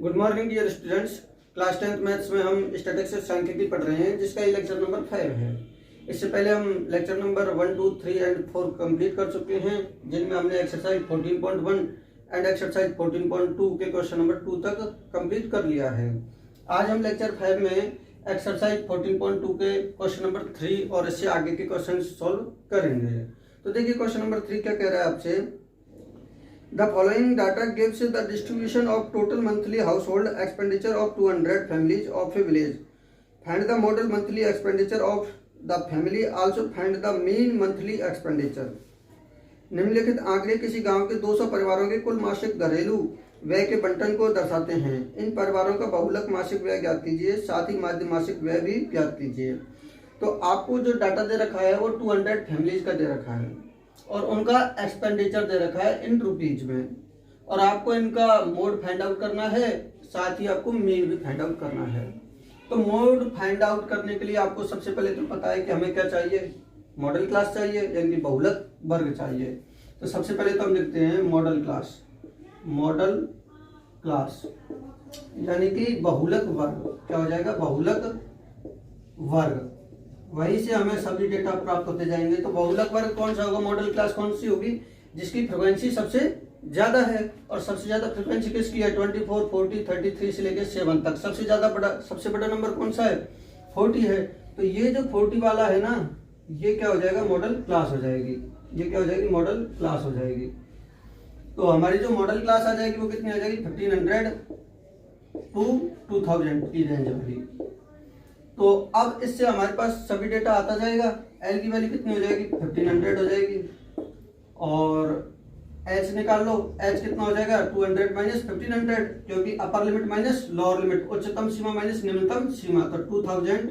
Good morning dear students. Class 10th maths में हम statistics सांख्यिकी पढ़ रहे हैं, जिसका ये लेक्चर नंबर 5 है। इससे पहले हम लेक्चर नंबर 1, 2, 3 एंड 4 कंप्लीट कर चुके हैं, जिनमें हमने एक्सरसाइज 14.1 एंड एक्सरसाइज 14.2 के क्वेश्चन नंबर 2 तक कंप्लीट कर लिया है। आज हम लेक्चर 5 में एक्सरसाइज 14.2 के क्वेश्चन नंबर 3 और इससे आगे के क्वेश्चन सॉल्व करेंगे। तो देखिए क्वेश्चन नंबर 3 क्या कह रहा है आपसे। The following data gives the distribution of total monthly household expenditure of 200 families of a village. Find the model monthly expenditure of the family. Also find the mean monthly expenditure. निम्नलिखित आंकड़े किसी गांव के 200 परिवारों के कुल मासिक घरेलू व्यय के बंटन को दर्शाते हैं। इन परिवारों का बहुलक मासिक व्यय ज्ञात कीजिए, साथ ही माध्य मासिक व्यय भी ज्ञात कीजिए। तो आपको जो डाटा दे रखा है वो 200 फैमिलीज का दे रखा है और उनका एक्सपेंडिचर दे रखा है इन रुपीज में, और आपको इनका मोड फाइंड आउट करना है, साथ ही आपको मीन भी फाइंड आउट करना है। तो मोड फाइंड आउट करने के लिए आपको सबसे पहले तो पता है कि हमें क्या चाहिए, मॉडल क्लास चाहिए, यानी कि बहुलक वर्ग चाहिए। तो सबसे पहले तो हम लिखते हैं मॉडल क्लास, मॉडल क्लास यानी कि बहुलक वर्ग। क्या हो जाएगा, बहुलक वर्ग। वहीं से हमें सभी डेटा प्राप्त होते जाएंगे। तो बहुलक वर्ग कौन सा होगा, मॉडल क्लास कौन सी होगी, जिसकी फ्रीक्वेंसी सबसे ज्यादा है। और सबसे ज्यादा फ्रीक्वेंसी किसकी है, 24, 40, 33 से लेकर 7 तक। सबसे बड़ा नंबर कौन सा है, 40 है। तो ये जो 40 वाला है ना, ये क्या हो जाएगा, मॉडल क्लास हो जाएगी। ये क्या हो जाएगी, मॉडल क्लास हो जाएगी। तो हमारी जो मॉडल क्लास आ जाएगी वो कितनी आ जाएगी, 1500 to 2000 की रेंज वाली। तो अब इससे हमारे पास सभी डेटा आता जाएगा। एल की वैल्यू कितनी हो जाएगी, 1500 हो जाएगी। और एच निकाल लो, एच कितना हो जाएगा, 200 माइनस 1500, क्योंकि upper limit minus lower limit, उच्चतम सीमा माइनस निम्नतम सीमा। तो 2000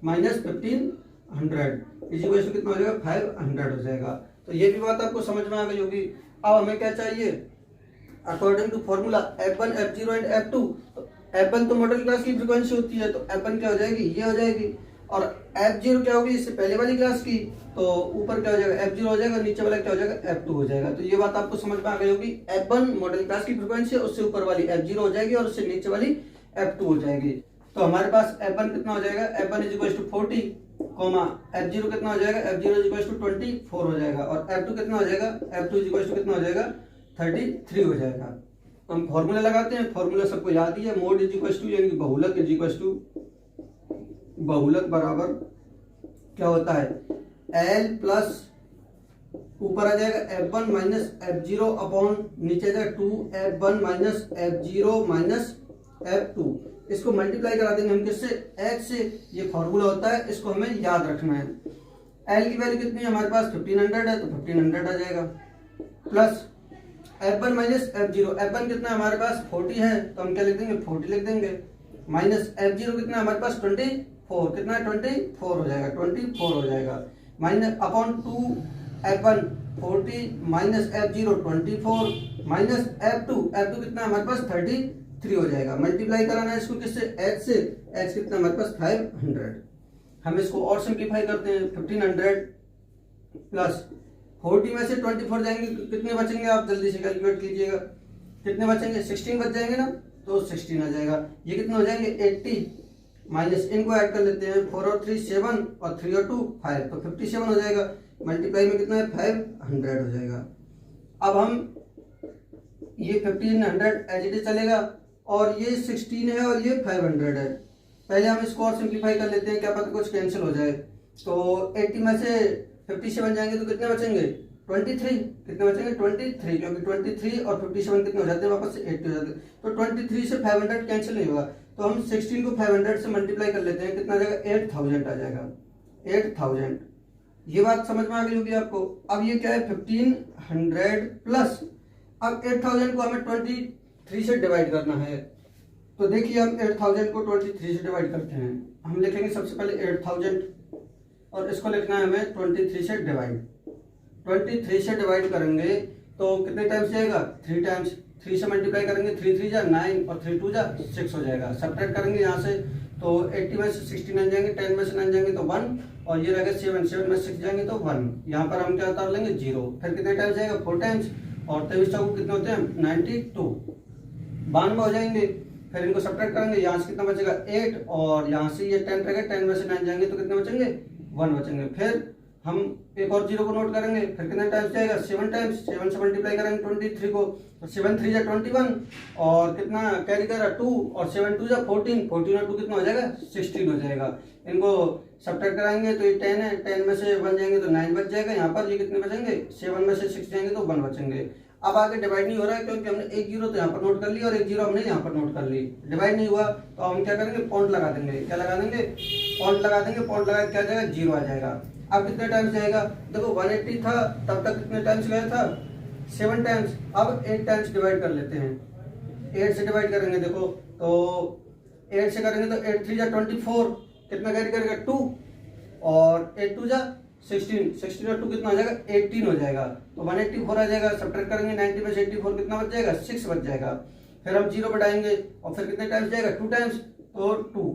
माइनस 1500 इक्वल टू कितना हो जाएगा, 500 हो जाएगा। तो ये भी बात आपको समझ में आ गई होगी। अब हमें क्या चाहिए, according to formula F1, F0 and F2। F1 तो मॉडल क्लास की फ्रीक्वेंसी होती है, तो F1 क्या हो जाएगी, ये हो जाएगी। और F0 क्या होगी, इससे पहले वाली क्लास की, तो ऊपर क्या हो जाएगा, F0 हो जाएगा, नीचे वाला क्या हो जाएगा, F2 हो जाएगा। तो ये बात आपको समझ में आ गई होगी। F1 मॉडल क्लास की फ्रीक्वेंसी, उससे ऊपर वाली F0 हो जाएगी और उससे नीचे वाली F2 हो जाएगी। तो हमारे पास F1 कितना हो जाएगा, F1 is equal to 40, F0 कितना हो जाएगा, F0 इज इक्वल टू 24 हो जाएगा। और F2 कितना हो जाएगा, F2 इज इक्वल टू कितना हो जाएगा, 33 हो जाएगा। हम फॉर्मूला लगाते हैं, फॉर्मूला सबको याद ही है। मोड इज इक्वल टू यानी कि बहुलक इज इक्वल टू, बहुलक बराबर क्या होता है, L प्लस ऊपर आ जाएगा F1 माइनस F0 अपॉन नीचे आ जाएगा 2F1 minus F0 minus F2। इसको मल्टीप्लाई करा देंगे हम किससे, H से। ये फॉर्मूला होता है, इसको हमें याद रखना है। L की वैल्यू कितनी है हमारे पास, 1500 है, तो 1500 आ जाएगा। Plus F1 minus F0, F1 कितना है हमारे पास, 40 है, तो हम क्या लिख देंगे, 40 लिख देंगे। माइनस F0 कितना है हमारे पास, 24, कितना है, 24 हो जाएगा, 24 हो जाएगा। Minus upon 2F1 40 minus F0 24 minus F2 कितना है हमारे पास, 33 हो जाएगा। मल्टीप्लाई कराना है इसको किससे, H से। H कितना हमारे पास, 500। हम इसको और सिंप्लीफाई करते हैं, 1500 प्लस 40 में से 24 जाएंगे, कितने बचेंगे, आप जल्दी से कैलकुलेट कीजिएगा, कितने बचेंगे, 16 बच जाएंगे ना, तो 16 आ जाएगा। ये कितने हो जाएंगे, 80 माइनस इनको ऐड कर लेते हैं, 4 और 3 7 और 3 और 2 5, तो 57 हो जाएगा। मल्टीप्लाई में कितना है, 500 हो जाएगा। अब हम ये 1500 एज इट इज चलेगा, और ये 16 है और ये 500 है। पहले हम इसको और सिंप्लीफाई कर लेते हैं, क्या पता कुछ कैंसिल हो जाए। तो 80 में से 57 जाएंगे तो कितने बचेंगे, 23, कितने बचेंगे, 23, क्योंकि 23 और 57 कितने हो जाते हैं, वापस से 80 हो जाते हैं। तो 23 से 500 कैंसिल नहीं होगा, तो हम 16 को 500 से मल्टीप्लाई कर लेते हैं, कितना आ जाएगा, 8000 आ जाएगा, 8000। ये बात समझ में आ गई होगी आपको। अब ये क्या है, 1500 प्लस, अब 8000 को हमें 23 से डिवाइड करना है। तो देखिए हम 8000 को 23 से डिवाइड करते हैं। हम लिखेंगे सबसे पहले 8000 और इसको लिखना है हमें 23 से डिवाइड। 23 से डिवाइड करेंगे तो कितने टाइम्स जाएगा, 3 टाइम्स। 3 से मल्टीप्लाई करेंगे, 3 3 जा 9 और 3 2 जा 6 हो जाएगा। सब्ट्रैक्ट करेंगे यहाँ से, तो 80 में से 69 जाएंगे, 10 में से 9 जाएंगे तो 1, और ये रहेगा 7 में 6 जाएंगे तो 1। यहाँ पर हम क्या उतार लेंगे, 0। फिर कितने टाइम्स जाएगा, 4 टाइम्स, और 23 चौको कितने होते हैं, 92, 92 हो जाएंगे। फिर इनको सब्ट्रैक्ट करेंगे, यहाँ से कितना बचेगा 8 और यहाँ से ये 10 रहेगा, 10 में से 9 जाएंगे तो कितने बचेंगे 1 बचेंगे। फिर हम एक और जीरो को नोट करेंगे, फिर कितने टाइम्स जाएगा 7 टाइम्स, 7 से मल्टीप्लाई करेंगे 23 को, तो 7 3 जा 21 और कितना कैरी करेगा 2 और 7 2 जा 14, 14 और 2 कितना हो जाएगा 16 हो जाएगा। इनको सब्ट्रैक्ट कराएंगे तो ये 10 है, 10 में से 1 जाएंगे तो 9 बच जाएगा। यहाँ पर ये कितने बचेंगे 7 में से 6 जाएंगे तो 1 बचेंगे। अब आगे डिवाइड नहीं हो रहा है क्योंकि हमने एक जीरो तो यहाँ पर नोट कर ली और एक जीरो हमने यहाँ पर नोट कर ली, डिवाइड नहीं हुआ तो हम क्या करेंगे पॉइंट लगा देंगे। क्या लगा देंगे पॉइंट लगा देंगे, पॉइंट लगा क्या जाएगा 0 आ जाएगा। अब कितने टाइम्स जाएगा देखो 180 था तब तक कितने टाइम्स गया था 7 टाइम्स। अब 8 टाइम्स डिवाइड कर लेते हैं, 8 से डिवाइड करेंगे देखो तो 8 से करेंगे तो 8 3 जा 24, कितना कैरी करेगा 2 और 8 2 जा 16, 16 और 2 कितना हो जाएगा 18 हो जाएगा। तो 184 आ जाएगा। सब्ट्रैक्ट करेंगे 90 में से 84 कितना बच जाएगा 6 बच जाएगा। फिर हम जीरो बढ़ाएंगे और फिर कितने टाइम्स जाएगा 2 टाइम्स, तो 2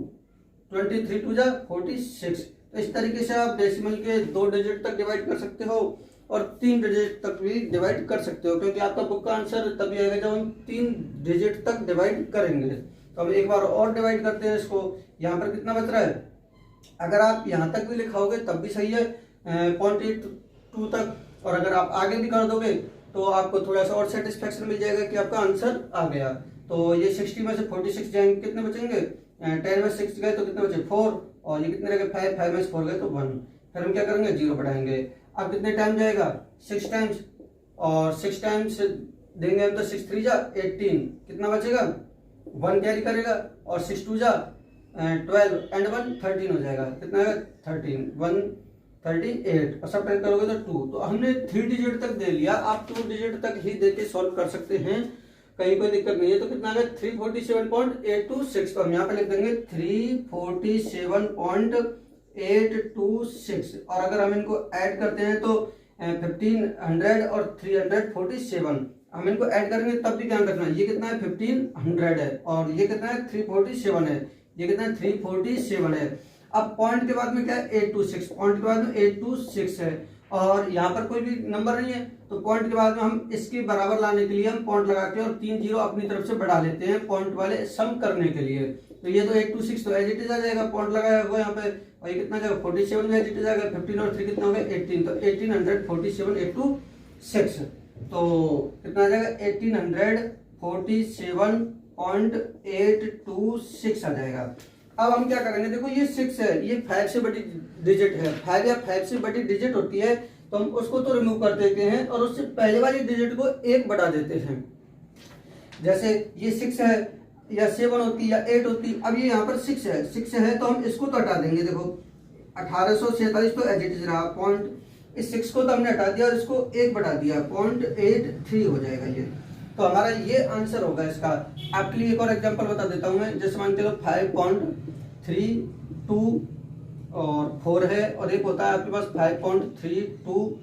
23 2 जा 46। तो इस तरीके से आप डेसिमल के 2 डिजिट तक डिवाइड कर सकते हो और 3 डिजिट तक भी डिवाइड कर सकते हो, क्योंकि आपका बुक का आंसर तभी आएगा जब हम 3 डिजिट तक डिवाइड करेंगे। तो हम एक बार और डिवाइड करते हैं इसको। यहाँ पर कितना बच रहा है, अगर आप यहाँ तक भी लिखाओगे तब भी सही है 0.82 तक, और अगर आप आगे भी कर दोगे तो आपको थोड़ा सा और सेटिस्फेक्शन मिल जाएगा कि आपका आंसर आ गया। तो ये 60 में से 46 जाएंगे, कितने बचेंगे 10 में 6 गए तो कितने बचे 4 और ये कितने रह गए 5, 5 में से 4 गए तो 1। फिर हम क्या करेंगे जीरो बढ़ाएंगे। अब कितने टाइम जाएगा 6 टाइम्स और 6 टाइम्स देंगे हम तो 6 3 जा 18, कितना बचेगा 1 कैरी करेगा और 6 2 जा 12 एंड 1 13 हो जाएगा। कितना है 13 1 38 और सब टाइप करोगे तो 2। तो हमने 3 डिजिट तक दे लिया, आप 2 डिजिट तक ही देके सॉल्व कर सकते हैं, कहीं कोई दिक्कत नहीं है। तो कितना है 347.826, तो हम यहाँ पे लिख देंगे 347.826 और अगर हम इनको ऐड करते हैं तो 1500 और 347 हम इनको ऐड करेंगे तब भी ध्यान रखना ये कितना है 1500 है और ये कितना है 347 है, ये कितना है 347 है। अब पॉइंट के बाद में क्या है 826, पॉइंट के बाद में 826 है और यहाँ पर कोई भी नंबर नहीं है, तो पॉइंट के बाद में हम इसके बराबर लाने के लिए हम पॉइंट लगा के और 3 जीरो अपनी तरफ से बढ़ा लेते हैं पॉइंट वाले सम करने के लिए। तो ये तो 826 तो एज इट इज आ जाएगा, पॉइंट लगाया हुआ यहाँ पे, और ये कितना जाएगा 47 में एज इट इज आएगा, 15 और 3 कितना हो गया 18, तो 1847.826 तो कितना आ जाएगा 1847.826 आ जाएगा। अब हम क्या करेंगे देखो ये 6 है, ये 5 से बड़ी डिजिट है, 5 या 5 से बड़ी डिजिट होती है तो हम उसको तो रिमूव कर देते हैं और उससे पहले वाली डिजिट को 1 बढ़ा देते हैं। जैसे ये 6 है या 7 होती या 8 होती, अब ये यहाँ पर 6 है तो हम इसको तो हटा देंगे। देखो 1847 तो एज इट इज रहा, पॉइंट इस 6 को तो हमने हटा दिया और इसको 1 बढ़ा दिया, 0.83 हो जाएगा ये। तो हमारा ये आंसर होगा इसका। आपके लिए एक और एग्जांपल बता देता हूं मैं, जैसे मान के लो 5.32 और 4 है और एक होता है आपके पास 5.32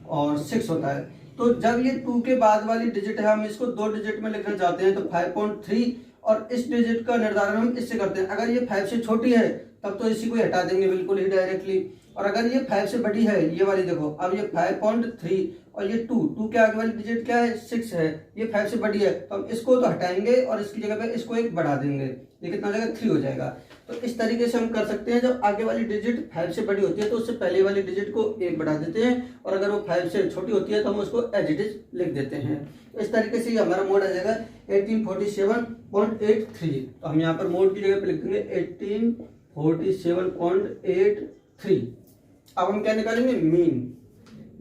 और 6 होता है। तो जब ये 2 के बाद वाली डिजिट है हम इसको 2 डिजिट में लिखना चाहते हैं तो 5.3 और इस डिजिट का निर्धारण हम इससे करते हैं। अगर ये 5 से छोटी है तब तो इसी को हटा देंगे बिल्कुल ही डायरेक्टली, और अगर ये 5 से बड़ी है ये वाली देखो, अब ये 5.3 और ये 2 के आगे वाली डिजिट क्या है 6 है, ये 5 से बड़ी है तो हम इसको तो हटाएंगे और इसकी जगह पे इसको 1 बढ़ा देंगे, ये कितना हो जाएगा 3 हो जाएगा। तो इस तरीके से हम कर सकते हैं, जब आगे वाली डिजिट 5 से बड़ी होती है तो उससे पहले वाली डिजिट को 1 बढ़ा देते हैं और अगर वो 5 से छोटी होती है तो हम उसको एज इट इज लिख देते हैं। इस तरीके से हमारा मोड आ जाएगा 1847.83, तो हम यहाँ पर मोड की जगह पे लिख देंगे 1847.83। अब हम क्या निकालेंगे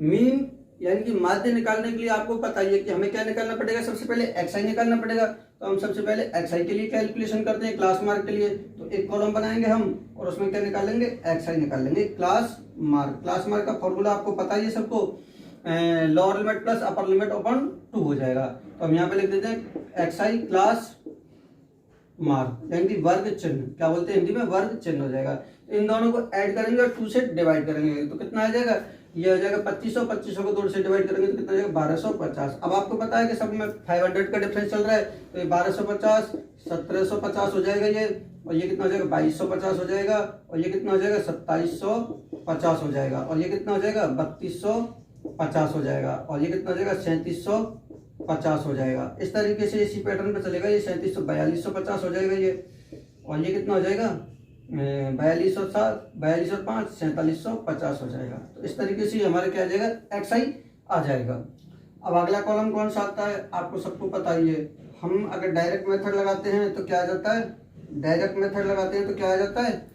मीन यानी कि माध्य निकालने के लिए आपको पता ही है कि हमें क्या निकालना पड़ेगा, सबसे पहले एक्सआई निकालना पड़ेगा। तो हम सबसे पहले एक्सआई के लिए कैलकुलेशन करते हैं क्लास मार्क के लिए, तो एक कॉलम बनाएंगे हम और उसमें क्या निकालेंगे एक्सआई निकालेंगे क्लास मार्क। क्लास मार्क का फॉर्मूला आपको पता ही है सबको, lower limit plus upper limit upon 2 हो जाएगा। तो हम यहाँ पे लिख देते हैं एक्सआई क्लास मार्क यानी कि वर्ग चिन्ह, क्या बोलते हैं हिंदी में वर्ग चिन्ह हो जाएगा। इन दोनों को ऐड करेंगे और 2 से डिवाइड करेंगे तो कितना आ जाएगा, ये हो जाएगा 2500 को 2 से डिवाइड करेंगे तो कितना जाएगा 1250। अब आपको पता है कि सब में 500 का डिफरेंस चल रहा है तो ये 1250 1750 हो जाएगा ये, और ये कितना हो जाएगा 2250 हो जाएगा, और ये कितना हो जाएगा 2750 हो जाएगा, और ये कितना हो जाएगा 3250 हो जाएगा, और ये कितना हो जाएगा 3750 50 हो जाएगा। इस तरीके से इसी पैटर्न पे चलेगा। ये 374250 हो जाएगा ये, और ये कितना हो जाएगा 4207, 4205, 4750 हो जाएगा। तो इस तरीके से हमारे क्या आ जाएगा XI आ जाएगा। अब अगला कॉलम कौन सा आता है आपको सबको पता ही है। हम अगर डायरेक्ट मेथड लगाते हैं तो क्या आ जाता है, डायरेक्ट मेथड लगाते हैं तो क्या आ जाता है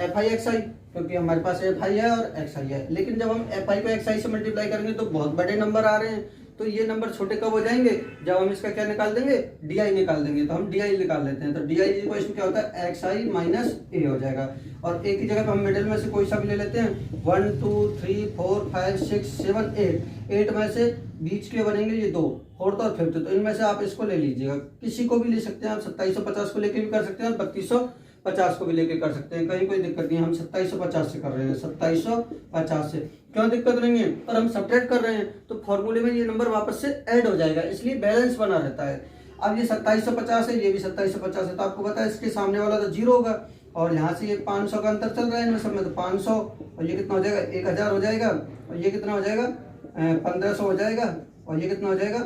FI XI, क्योंकि हमारे पास FI है और XI है। लेकिन जब हम FI को XI से मल्टीप्लाई करेंगे तो बहुत बड़े नंबर आ रहे हैं, तो ये नंबर छोटे कब हो जाएंगे, जब हम इसका क्या निकाल देंगे, DI निकाल देंगे। तो हम DI निकाल लेते हैं। तो DI इक्वेशन क्या होता है XI माइनस A हो जाएगा। और एक ही जगह पे हम मिडिल में से कोई सा भी ले लेते हैं, 1 2 3 4 5 6 7 8 में से बीच के बनेंगे ये 2, फोर्थ और फिफ्थ। तो इनमें से आप इसको ले लीजिएगा, किसी को भी ले सकते हैं आप। 2750 को लेके भी कर सकते हैं और 3250 को भी लेके कर सकते हैं, कहीं कोई दिक्कत नहीं है। हम 2750 से कर रहे हैं, 2750 से क्यों दिक्कत नहीं है, और हम सब्ट्रैक्ट कर रहे हैं तो फॉर्मूले में ये नंबर वापस से ऐड हो जाएगा, इसलिए बैलेंस बना रहता है। अब ये 2750 है, ये भी 2750 है, तो आपको पता है इसके सामने वाला तो 0 होगा, और यहाँ से ये 500 का अंतर चल रहा है इनमें सब में, तो 500 और ये कितना हो जाएगा 1000 हो जाएगा, और ये कितना हो जाएगा 1500 हो जाएगा, और ये कितना हो जाएगा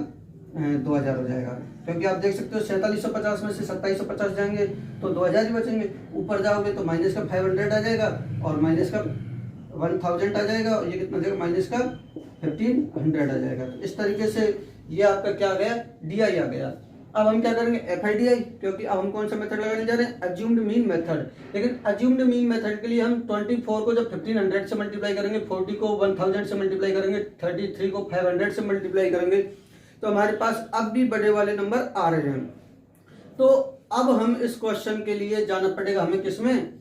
2000 हो जाएगा। क्योंकि आप देख सकते हो 4750 में से 2750 जाएंगे तो 2000 ही बचेंगे। ऊपर जाओगे तो माइनस का 500 आ जाएगा और माइनस का 1000 आ जाएगा, और ये कितना आ जाएगा माइनस का 1500 आ जाएगा। तो इस तरीके से ये आपका क्या आ गया, DI आ गया। अब हम क्या करेंगे FIDI, क्योंकि अब हम कौन सा मेथड लगाने जा रहे हैं, अज्यूम्ड मीन मेथड। लेकिन अज्यूम्ड मीन मेथड के लिए हम 24 को जब 1500 से मल्टीप्लाई करेंगे, 40 को 1000 से मल्टीप्लाई करेंगे, 33 को 500 से मल्टीप्लाई करेंगे, तो हमारे पास अब भी बड़े वाले नंबर आ रहे हैं। तो अब हम इस क्वेश्चन के लिए जाना पड़ेगा हमें किसमें,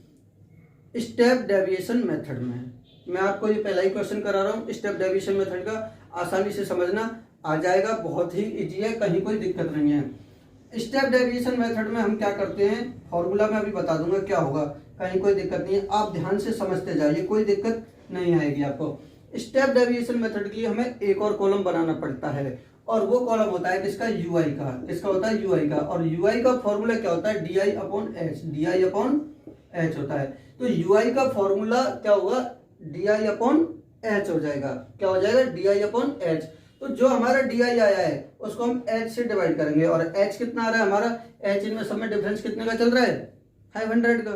स्टेप डेविएशन मेथड में। मैं आपको ये पहला ही क्वेश्चन करा रहा हूँ स्टेप डेविएशन मेथड का, आसानी से समझना आ जाएगा, बहुत ही इजी है, कहीं कोई दिक्कत नहीं है। स्टेप डेविएशन मेथड में हम क्या करते हैं, फॉर्मूला में अभी बता दूंगा क्या होगा, कहीं कोई दिक्कत नहीं है, आप ध्यान से समझते जाइए, कोई दिक्कत नहीं आएगी आपको। स्टेप डेविएशन मेथड के लिए हमें एक और कॉलम बनाना पड़ता है, और वो कॉलम होता है किसका, UI का। किसका होता है, UI का। और UI का फॉर्मूला क्या होता है, DI upon H, DI upon H होता है। तो UI का फॉर्मूला क्या होगा, DI अपॉन H हो जाएगा। क्या हो जाएगा, DI अपॉन H। तो जो हमारा DI आया है उसको हम H से डिवाइड करेंगे, और H कितना आ रहा है हमारा, H इनमें सब में डिफरेंस कितने का चल रहा है, 500 का।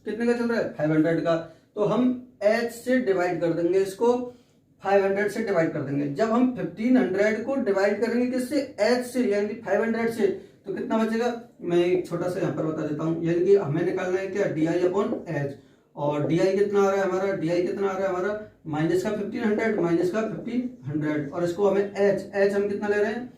कितने का चल रहा है, 500 का। तो हम H से डिवाइड कर देंगे, इसको 500 से डिवाइड कर देंगे। जब हम 1500 को डिवाइड करेंगे किससे, H से, यानी 500 से, तो कितना बचेगा, मैं एक छोटा सा यहाँ पर बता देता हूँ। यानी कि हमें निकालना है क्या, DI अपॉन H, और DI कितना आ रहा है हमारा, DI कितना आ रहा है हमारा माइनस का 1500, माइनस का 1500, और इसको हमें H हम कितना ले रहे हैं,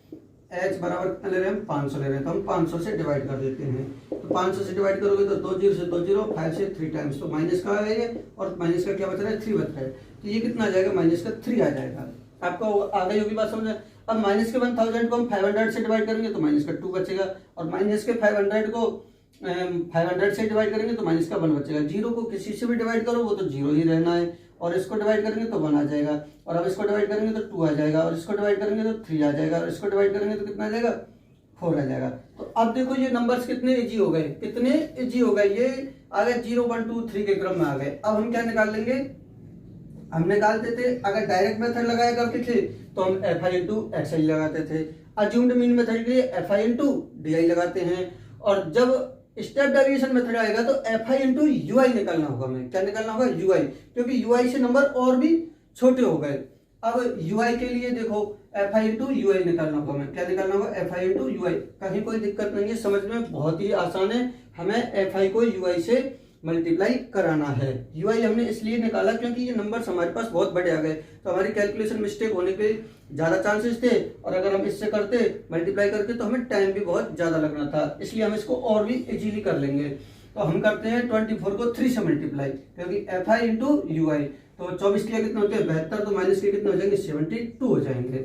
H बराबर कितना ले रहे हैं हम 500 ले रहे हैं, तो हम 500 से डिवाइड कर देते हैं। तो 500 से डिवाइड करोगे तो 2 0 से 2 0, 5 से 3 टाइम्स, तो माइनस का है ये, और माइनस का क्या बच रहा है, 3 बच रहा है। तो ये कितना आ जाएगा, माइनस का 3 आ जाएगा। आपको आ गई होगी बात समझ। अब माइनस के 1000 को हम 500 से डिवाइड करेंगे तो माइनस का 2 बचेगा, और माइनस के 500 को 500 से डिवाइड करेंगे तो माइनस का 1 बचेगा। 0 को किसी से भी डिवाइड करो वो तो 0 ही रहना है, और इसको डिवाइड करेंगे तो 1 आ जाएगा, और अब इसको डिवाइड करेंगे तो 2 आ जाएगा, और इसको डिवाइड करेंगे तो 3 आ जाएगा, और इसको डिवाइड करेंगे तो कितना आ जाएगा, 4 आ जाएगा। तो अब देखो ये नंबर्स कितने इजी हो गए, कितने इजी हो गए, ये आ गए 0 1 2 3 के क्रम में आ गए। अब हम क्या निकाल लेंगे, हम निकालते थे, अगर डायरेक्ट मेथड लगाया करते थे तो हम FI इंटू XI लगाते थे। अज्यूम्ड मीन मेथड के लिए FI इंटू DI लगाते हैं, और जब स्टेप डेविएशन मेथड आएगा तो FI इंटू UI निकालना होगा। हमें क्या निकालना होगा, UI, क्योंकि UI से नंबर और भी छोटे हो गए। अब UI के लिए देखो FI इंटू UI निकालना होगा। हमें क्या निकालना होगा, FI इंटू UI। कहीं कोई दिक्कत नहीं है, समझ में बहुत ही आसान है। हमें FI को UI से मल्टीप्लाई कराना है। UI हमने इसलिए निकाला क्योंकि ये नंबर्स हमारे पास बहुत बड़े आ गए, तो हमारी कैलकुलेशन मिस्टेक होने के ज्यादा चांसेस थे, और अगर हम इससे करते मल्टीप्लाई करके तो हमें टाइम भी बहुत ज्यादा लगना था, इसलिए हम इसको और भी इजीली कर लेंगे। तो हम करते हैं 24 को 3 से मल्टीप्लाई, क्योंकि FI इंटू UI, तो 24 के कितने होते हैं 72, तो माइनस के कितने हो जाएंगे 72 हो जाएंगे।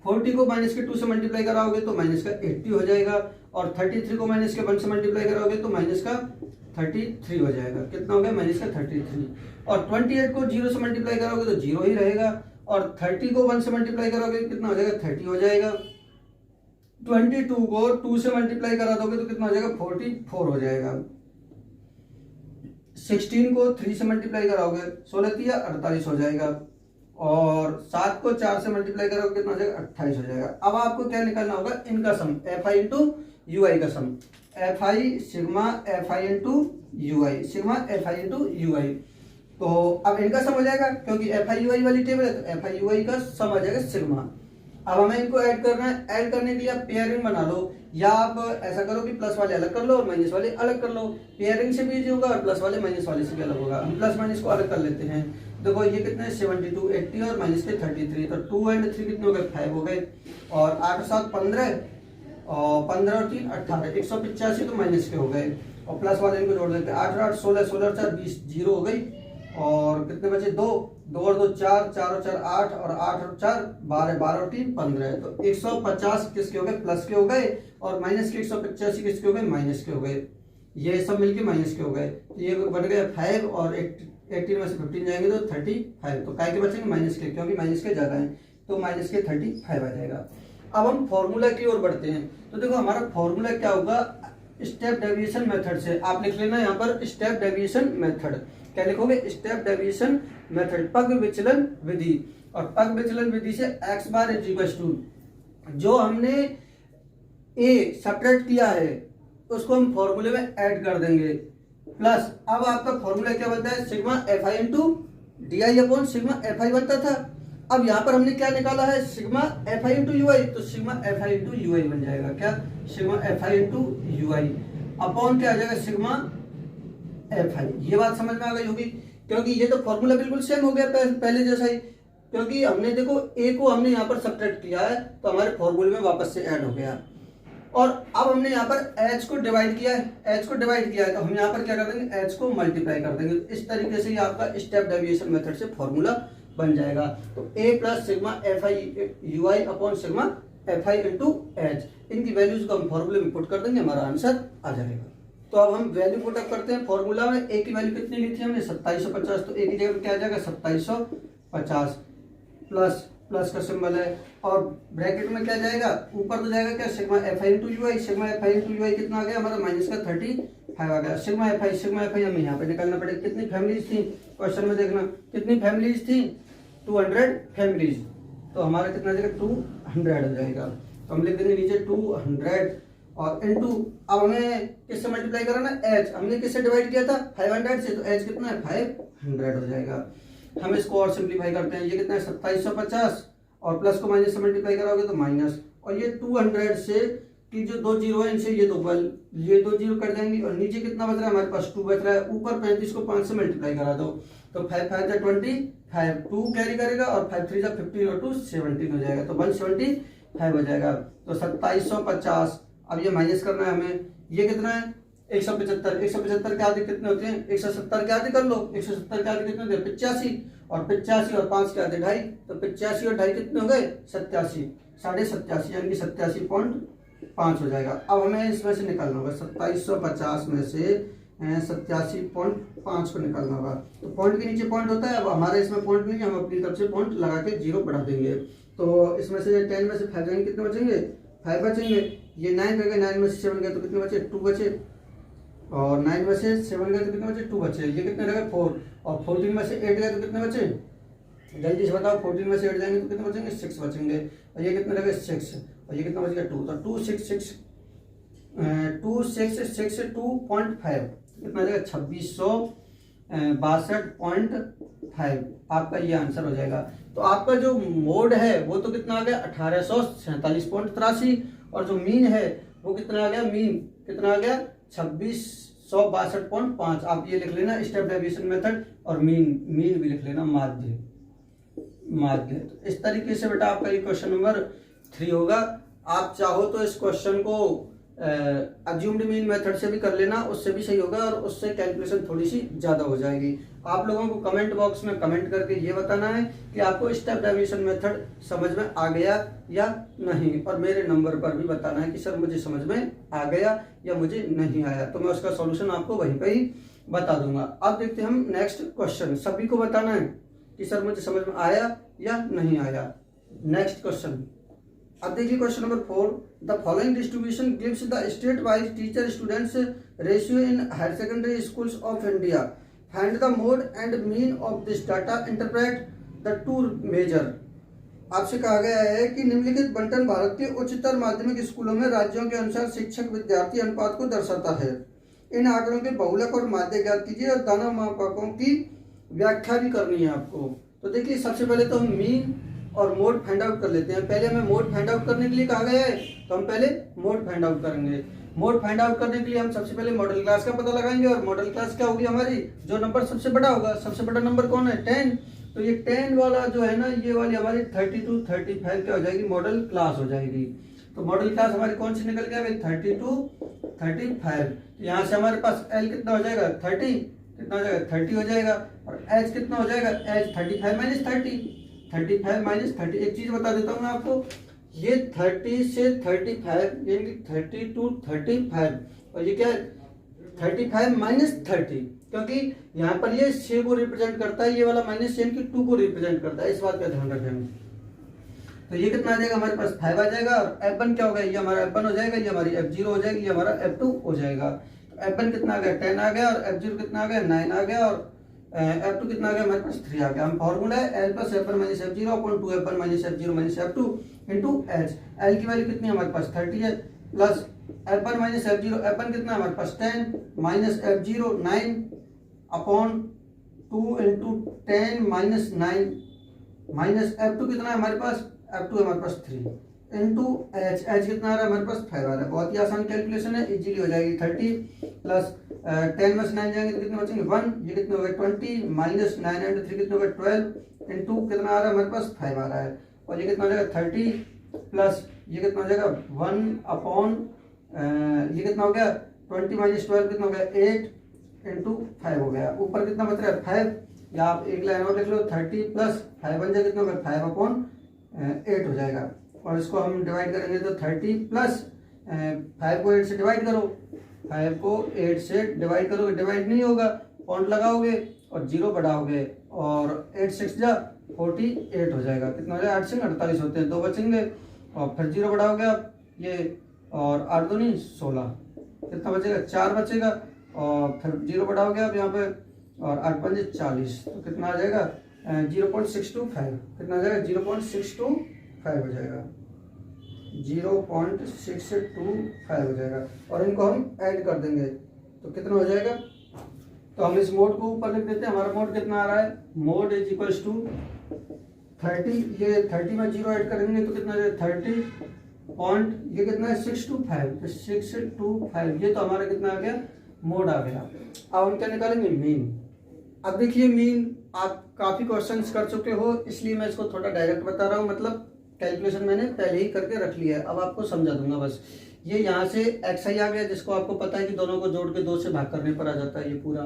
40 को माइनस के 2 से मल्टीप्लाई कराओगे तो माइनस का 80 हो जाएगा, और 33 को माइनस के 1 से मल्टीप्लाई कराओगे तो माइनस का 33 हो जाएगा। कितना हो गया, माइनस का 33। और 28 को 0 से मल्टीप्लाई करोगे तो 0 ही रहेगा, और 30 को 1 से मल्टीप्लाई करोगे कितना हो जाएगा, 30 हो जाएगा। 22 को 2 से मल्टीप्लाई करा दोगे तो कितना हो जाएगा, 44 हो जाएगा। 16 को 3 से मल्टीप्लाई कराओगे 16 3 48 हो जाएगा, और 7 को 4 से मल्टीप्लाई करोगे कितना हो जाएगा 28 हो जाएगा। अब आपको क्या निकालना होगा, इनका sum F I into U I का sum, F I sigma F I into U I, sigma F I into U I. तो अब इनका सम हो जाएगा क्योंकि एफ आई यू आई वाली टेबल है, तो एफ आई यू आई का सम आ जाएगा सिग्मा। अब हमें इनको ऐड करना है, ऐड करने के लिए आप पेयरिंग बना लो, या आप ऐसा करो कि प्लस वाले अलग कर लो और माइनस वाले अलग कर लो। पेयरिंग से भी इजी होगा और प्लस वाले माइनस वाले से भी अलग होगा। हम प्लस माइनस को अलग कर लेते हैं। देखो ये कितने 72 80 और माइनस के 33, तो 2 एंड 3 कितने हो गए 5 हो गए, और 8 और 7 15, और 15 और 3 18, 185 तो माइनस के हो गए, और प्लस वाले इनको जोड़ देते हैं 8 और 8 16, 16 और 4 20, 0 हो गई, और कितने बचे 2, 2 और 2 4, 4 और 4 8, और 8 और 4 12, 12 और 3 15, तो 150 किसके हो गए प्लस के हो गए, और माइनस के 185 किसके हो गए माइनस के हो गए। ये सब मिलके माइनस के हो गए, तो ये बन गया 5, और 18 में से 15 जाएंगे तो 35, तो काय के बचेंगे माइनस के, क्योंकि माइनस के ज्यादा है, तो माइनस के 35 आ जाएगा। अब हम फॉर्मूला की ओर बढ़ते हैं। तो देखो हमारा फॉर्मूला क्या होगा, स्टेप डेविएशन मेथड से। आप लिख लेना यहाँ पर स्टेप डेविएशन मेथड। क्या लिखोगे, स्टेप डेविएशन मेथड, पग विचलन विधि। और पग विचलन विधि से x bar is equal to, जो हमने a सब्ट्रैक्ट किया है उसको हम फॉर्मूले में ऐड कर देंगे, प्लस अब आपका फॉर्मूला क्या बनता है, sigma F I into D I upon sigma F I बनता था। अब यहाँ पर हमने क्या निकाला है, sigma F I into U I, तो sigma F I into U I बन जाएगा। क्या, sigma F I into U I upon क्या आ जाएगा, सिग्मा एफ आई। ये बात समझ में आ गई होगी, क्योंकि ये तो फॉर्मूला बिल्कुल सेम हो गया पहले जैसा ही, क्योंकि हमने देखो ए को हमने यहाँ पर सब्ट्रैक्ट किया है तो हमारे फॉर्मूले में वापस से ऐड हो गया। और अब हमने यहाँ पर h को डिवाइड किया है, h को डिवाइड किया है तो हम यहाँ पर क्या कर देंगे, h को मल्टीप्लाई कर देंगे। इस तरीके से ही आपका स्टेप डेविएशन मेथड से फॉर्मूला बन जाएगा। तो a plus sigma F I you I upon sigma F I into H, इनकी वैल्यूज को हम फॉर्मूले में पुट कर देंगे, हमारा आंसर आ जाएगा। तो अब हम वैल्यू पुट अप करते हैं फॉर्मूला में। a की वैल्यू कितनी ली थी हमने 2750, तो a की जगह क्या आ जाएगा 2750, प्लस प्लस का सिंबल है, और ब्रैकेट में क्या जाएगा, ऊपर तो जाएगा क्या, sigma F I into U I. Sigma F I into U I कितना आ गया हमारा, माइनस का 35 आ गया। सिग्मा एफ आई हमें यहाँ पे निकालना पड़ेगा। कितनी फैमिलीज थी, क्वेश्चन में देखना कितनी फैमिलीज थी, 200 फैमिलीज, तो हमारा कितना जाएगा 200 हो जाएगा। तो हम लिख देंगे नीचे 200 और इनटू, अब हमें किससे मल्टीप्लाई कराना है, एच। हमने किससे डिवाइड किया था 500 से, तो एच कितना है 500 हो जाएगा। हम इसको और सिंप्लीफाई करते हैं, ये कितना है 2750, और प्लस को माइनस से मल्टीप्लाई कराओगे तो माइनस, और ये 200 से कि जो 2 जीरो है इनसे ये 2 जीरो कट जाएंगे, और नीचे कितना बच रहा है हमारे पास 2 बच रहा है। ऊपर 35 को 5 से मल्टीप्लाई करा दो तो 5 5 जा 25, 2 कैरी करेगा, और 5 3 जा 15 और 2 17 हो जाएगा, तो 175 हो जाएगा। तो 2750, अब ये माइनस करना है हमें, ये कितना है 175 के आधे कितने होते हैं, 170 के आधे कर लो, 170 के आधे कितने होते हैं 85, और 85 और 5 के आधे 2.5, तो 85 और 2.5 कितने हो गए 87, 87.5 यानी कि 87.5 हो जाएगा। अब हमें इसमें से निकालना होगा 2750 में से 87.5 को निकालना होगा। तो पॉइंट के नीचे पॉइंट होता है, अब हमारे इसमें पॉइंट नहीं है, हम अपनी तरफ से पॉइंट लगा के 0 बढ़ा देंगे। तो इसमें से 10 में से 5 जाएंगे, कितने बचेंगे 5 बचेंगे। ये 9 रह गए, 9 में से 7 गए तो कितने बचे 2 बचे, और 9 में से 7 गए तो कितने बचे 2 बचे। ये कितने रह गए 4, और 14 में से 8 गए तो कितने बचे, जल्दी से बताओ, 14 में से 8 जाएंगे तो कितने बचेंगे 6 बचेंगे, और ये कितने रह गए 6, और ये कितना बच गया 2, तो 266 2.5 कितना जाएगा 2662.5 आपका ये आंसर हो जाएगा। तो आपका जो मोड है वो तो कितना आ गया 1847.83, और जो मीन है वो कितना आ गया, मीन कितना आ गया 2662.5। आप ये लिख लेना स्टेप डेविएशन मेथड, और मीन भी लिख लेना माध्य। तो इस तरीके से बेटा आपका ये क्वेश्चन नंबर 3 होगा। आप चाहो तो इस क्वेश्चन को अज्यूम्ड मीन मेथड से भी कर लेना, उससे भी सही होगा, और उससे कैलकुलेशन थोड़ी सी ज्यादा हो जाएगी। आप लोगों को कमेंट बॉक्स में कमेंट करके ये बताना है कि आपको स्टेप डेविएशन मेथड समझ में आ गया या नहीं, और मेरे नंबर पर भी बताना है कि सर मुझे समझ में आ गया या मुझे नहीं आया, तो मैं उसका सॉल्यूशन आपको वहीं पे ही बता दूंगा। अब देखते हैं हम नेक्स्ट क्वेश्चन। सभी को बताना है कि सर मुझे समझ में आया या नहीं आया। नेक्स्ट क्वेश्चन, अब देखिए question number 4, the following distribution gives the state wise teacher students ratio in higher secondary schools of India, find the mode and mean of this data, interpret the two measure. आपसे कहा गया है कि निम्नलिखित बंटन भारत के उच्चतर माध्यमिक स्कूलों में राज्यों के अनुसार शिक्षक विद्यार्थी अनुपात को दर्शाता है। इन आंकड़ों के बहुलक और माध्य ज्ञात कीजिए और दाना मापकों की व्याख्या भी करनी है आपको। तो देखिए सबसे पहले तो हम मीन और मोड फाइंड आउट कर लेते हैं। पहले हमें मोड फाइंड आउट करने के लिए कहा गया है, तो हम पहले मोड फाइंड आउट करेंगे। मोड फाइंड आउट करने के लिए हम सबसे पहले मॉडल क्लास का पता लगाएंगे, और मॉडल क्लास क्या होगी हमारी, जो नंबर सबसे बड़ा होगा। सबसे बड़ा नंबर कौन है, 10। तो ये 10 वाला जो है ना, ये वाली हमारी 32 35 क्या हो जाएगी, मॉडल क्लास हो जाएगी। तो मॉडल क्लास हमारी कौन सी निकल गया भाई, 32 35। तो यहाँ से हमारे पास L कितना हो जाएगा, 30 कितना हो जाएगा, 30 हो जाएगा। और H कितना हो जाएगा, H 35 माइनस 30, 35 माइनस 30। एक चीज बता देता हूँ मैं आपको, ये 30 से 35 यानी कि 30 to 35, और ये क्या है 35 माइनस 30, क्योंकि यहाँ पर ये 6 को रिप्रेजेंट करता है, ये वाला माइनस यानी कि 2 को रिप्रेजेंट करता है। इस बात का ध्यान रखें। तो ये कितना आ जाएगा हमारे पास 5 आ जाएगा, और F1 क्या होगा, ये हमारा F1 हो जाएगा, ये हमारी F0 हो जाएगी, ये हमारा F2 हो जाएगा। तो F1 कितना आ गया, 10 आ गया, और F0 कितना आ गया, 9 आ गया, और F2 कितना आ गया हमारे पास, 3 आ गया। हम फॉर्मूला है L plus F1 minus F0 upon 2 F1 minus F0 minus F2 into H। L की वैल्यू कितनी है हमारे पास, 30 है, plus F1 minus F0, F1 कितना है हमारे पास 10 minus F0 9 upon 2 into 10 minus 9 minus F2 कितना है हमारे पास, F2 हमारे पास 3 इंटू H। H कितना आ रहा है हमारे पास 5 आ रहा है। बहुत ही आसान कैलकुलेशन है, इजीली हो जाएगी। 30 प्लस 10 में 9 जाएंगे तो कितने बचेंगे 1, ये कितने हो गए 20 माइनस 9 एंड 3 कितने हो गए 12 इंटू कितना आ रहा है हमारे पास 5 आ रहा है। और ये कितना हो जाएगा 30 प्लस ये कितना हो जाएगा 1 अपॉन ये कितना हो गया 20 माइनस 12 कितना हो गया 8 इंटू 5 हो गया। ऊपर कितना बच रहा है 5, या आप एक लाइन और लिख लो 30 प्लस 5 बन जाए कितना हो गया 5 अपॉन 8 हो जाएगा। और इसको हम डिवाइड करेंगे तो 30 प्लस 5 को 8 से डिवाइड करो, 5 को 8 से डिवाइड करोगे, डिवाइड नहीं होगा, पॉइंट लगाओगे और 0 बढ़ाओगे, और 8 6 जा 48 हो जाएगा। कितना हो जाएगा 8 से 48 होते हैं, 2 बचेंगे, और फिर 0 बढ़ाओगे आप ये, और 8 2 नहीं 16, कितना बचेगा 4 बचेगा, और फिर 0 बढ़ाओगे आप यहाँ पे, और 8 5 40, तो कितना आ जाएगा 0.625, कितना आ जाएगा 0.625 हो जाएगा, 0.625 हो जाएगा। और इनको हम ऐड कर देंगे तो कितना हो जाएगा, तो हम इस मोड को ऊपर लिख देते हैं। हमारा मोड कितना आ रहा है, मोड इज इक्वल्स टू 30, ये 30 में 0 ऐड करेंगे तो कितना आ जाएगा 30 पॉइंट, ये कितना है 625, तो 625, ये तो हमारा कितना आ गया मोड आ गया। अब हम क्या निकालेंगे मीन। अब देखिए मीन आप काफी क्वेश्चंस कर चुके हो, इसलिए मैं इसको थोड़ा डायरेक्ट बता रहा हूँ, मतलब कैलकुलेशन मैंने पहले ही करके रख लिया है, अब आपको समझा दूंगा बस। ये यहाँ से xi आ गया, जिसको आपको पता है कि दोनों को जोड़ के 2 से भाग करने पर आ जाता है ये पूरा।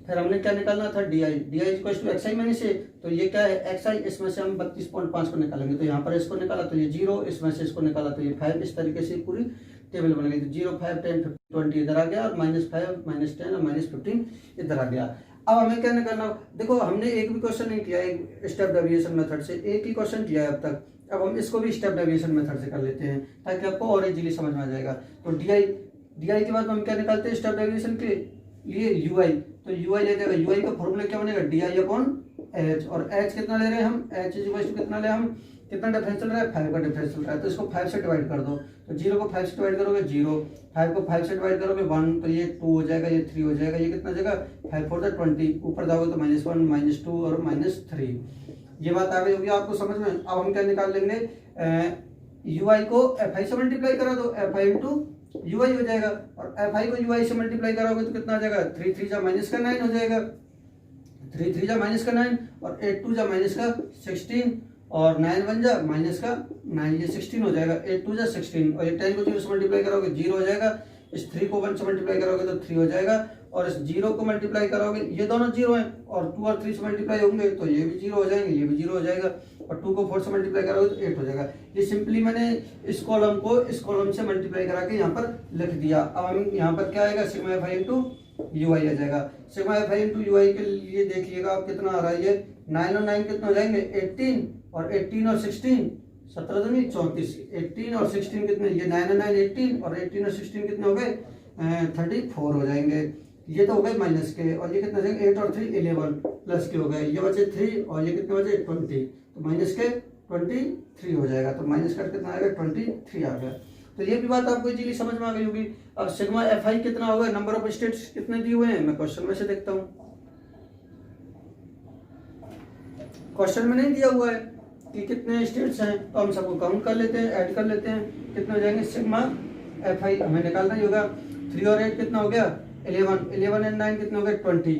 फिर हमने क्या निकालना था di equal to xi minus a, तो ये क्या है xi, इसमें से हम 32.5 को निकालेंगे, तो यहाँ पर इसको निकाला तो ये 0, इसमें से इसको निकाला तो ये 5, इस तरीके से पूरी टेबल बन गई। तो 0 5 10 20 इधर आ गया, और -5 -10 और -15 इधर आ गया। अब हमें क्या निकालना, देखो हमने एक भी क्वेश्चन नहीं किया एक स्टेप डेविएशन मेथड से, एक ही क्वेश्चन किया है अब तक। अब हम इसको भी स्टेप डेविएशन मेथड से कर लेते हैं ताकि आपको और इजीली समझ में आ जाएगा। तो डी के बाद हम क्या निकालते हैं स्टेप डेविएशन के लिए यूआई, तो यूआई ले जाएगा, यूआई का फॉर्मूला क्या बनेगा डी आई अपॉन एच, और एच कितना ले रहे हैं हम, एच इज इक्वल टू कितना ले हम, कितना डिफरेंस चल रहा है 5 का डिफरेंस चल रहा है, तो इसको 5 से डिवाइड कर दो, तो 0 को 5 से डिवाइड करोगे 0, 5 को 5 से डिवाइड करोगे 1, तो ये 2 हो जाएगा, ये 3 हो जाएगा, ये कितना हो जाएगा 5 4 20, ऊपर जाओगे तो -1 -2 और -3। ये बात आ गई होगी आपको समझ में। अब हम क्या निकाल लेंगे, ui को fi से मल्टीप्लाई करा दो, fi इंटू ui हो जाएगा, और fi को ui से मल्टीप्लाई कराओगे तो कितना आ जाएगा 3 3 जा माइनस का 9 हो जाएगा, 3 3 जा माइनस का 9, और 8 2 जा माइनस का 16, और 9 1 जा माइनस का 9, ये 16 हो जाएगा, 8 2 जा 16, और ये 10 को 0 से मल्टीप्लाई करोगे 0 हो जाएगा, इस 3 को 1 से मल्टीप्लाई करोगे तो 3 हो जाएगा, और इस 0 को मल्टीप्लाई करोगे, ये दोनों 0 हैं, और 2 और 3 से मल्टीप्लाई होंगे तो ये भी 0 हो जाएंगे, ये भी 0 हो जाएगा, और 2 को 4 से मल्टीप्लाई करोगे तो 8 हो जाएगा। ये सिंपली मैंने इस कॉलम को इस कॉलम से मल्टीप्लाई करा के यहाँ पर लिख दिया। अब हम यहाँ पर क्या आएगा sigma F I into U I आ जाएगा। Sigma F I into U I के लिए देखिएगा आप कितना आ रहा है, ये 9 और 9 कितना हो जाएंगे 18, और 18 और 16 17 दूनी 34, 18 और 16 कितने, ये 9 और 9 18, और 18 और 16 कितने हो गए 34 हो जाएंगे। ये तो हो गए माइनस के, और ये कितने हो जाएंगे 8 और 3 11 प्लस के हो गए, ये बचे 3 और ये कितने बचे 20, तो माइनस के 23 हो जाएगा। तो माइनस कर कितना आएगा 23 आ गया। तो ये भी बात आपको इजीली समझ में आ गई होगी। अब सिग्मा एफ आई कितना होगा, नंबर ऑफ स्टेट्स कितने दिए हुए हैं, मैं क्वेश्चन में से देखता हूँ। क्वेश्चन में नहीं दिया हुआ है कि कितने स्टेट्स हैं, तो हम सबको काउंट कर लेते हैं, ऐड कर लेते हैं, कितने हो जाएंगे सिग्मा एफ आई हमें निकालना ही होगा। 3 और 8 कितना हो गया 11, 11 एंड 9 कितने हो गए 20,